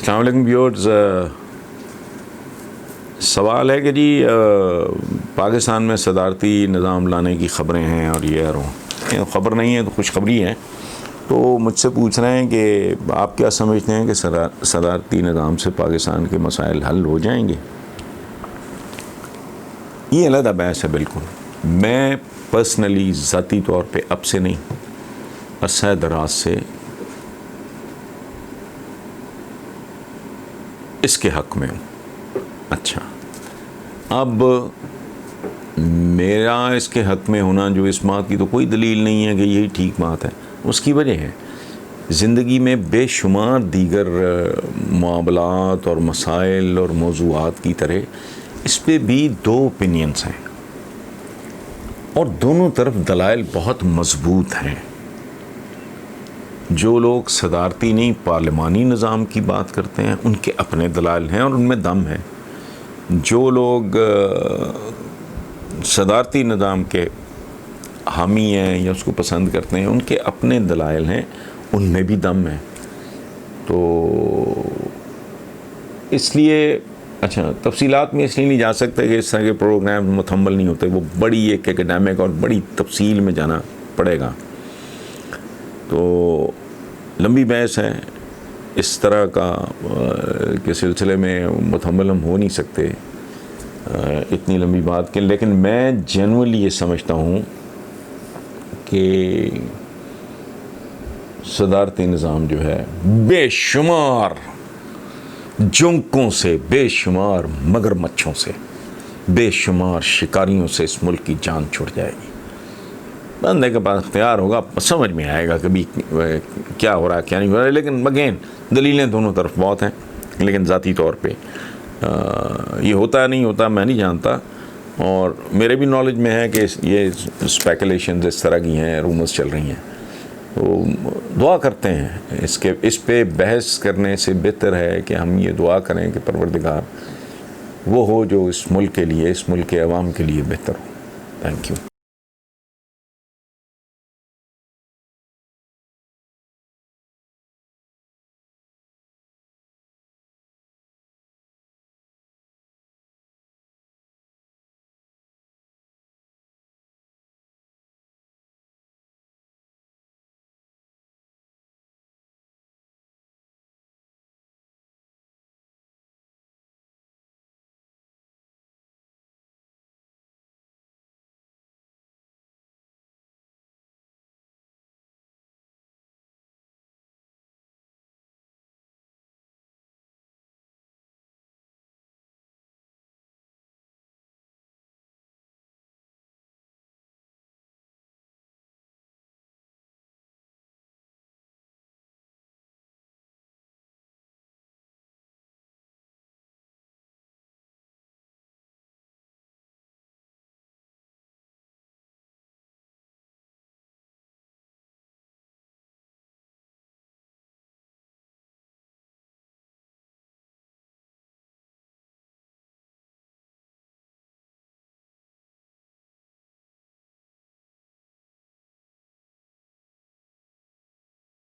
السلام علیکم ویورز. سوال ہے کہ جی پاکستان میں صدارتی نظام لانے کی خبریں ہیں اور یہ خبر نہیں ہے تو خوشخبری ہے. تو مجھ سے پوچھ رہے ہیں کہ آپ کیا سمجھتے ہیں کہ صدارتی نظام سے پاکستان کے مسائل حل ہو جائیں گے؟ یہ علیحدہ بحث ہے. بالکل میں پرسنلی ذاتی طور پہ اب سے نہیں عرصہ دراز سے اس کے حق میں ہوں. اچھا، اب میرا اس کے حق میں ہونا جو اس بات کی تو کوئی دلیل نہیں ہے کہ یہی ٹھیک بات ہے. اس کی وجہ ہے زندگی میں بے شمار دیگر معاملات اور مسائل اور موضوعات کی طرح اس پہ بھی دو اوپینینز ہیں اور دونوں طرف دلائل بہت مضبوط ہیں. جو لوگ صدارتی نہیں پارلیمانی نظام کی بات کرتے ہیں ان کے اپنے دلائل ہیں اور ان میں دم ہے. جو لوگ صدارتی نظام کے حامی ہیں یا اس کو پسند کرتے ہیں ان کے اپنے دلائل ہیں، ان میں بھی دم ہے. تو اس لیے اچھا تفصیلات میں اس لیے نہیں جا سکتے کہ اس طرح کے پروگرام مکمل نہیں ہوتے. وہ بڑی ایک ایکڈیمک اور بڑی تفصیل میں جانا پڑے گا. تو لمبی بحث ہے اس طرح کا کے سلسلے میں مکمل ہم ہو نہیں سکتے اتنی لمبی بات کے. لیکن میں جنرلی یہ سمجھتا ہوں کہ صدارتی نظام جو ہے بے شمار جنکوں سے، بے شمار مگرمچھوں سے، بے شمار شکاریوں سے اس ملک کی جان چھوٹ جائے گی. بندے کے پاس اختیار ہوگا، سمجھ میں آئے گا کبھی کیا ہو رہا ہے کیا نہیں ہو رہا ہے. لیکن اگین دلیلیں دونوں طرف بہت ہیں. لیکن ذاتی طور پہ یہ ہوتا ہے نہیں ہوتا میں نہیں جانتا. اور میرے بھی نالج میں ہے کہ یہ اسپیکولیشنز اس طرح کی ہیں، رومرز چل رہی ہیں. تو دعا کرتے ہیں اس پہ بحث کرنے سے بہتر ہے کہ ہم یہ دعا کریں کہ پروردگار وہ ہو جو اس ملک کے لیے، اس ملک کے عوام کے لیے بہتر ہو. Thank you.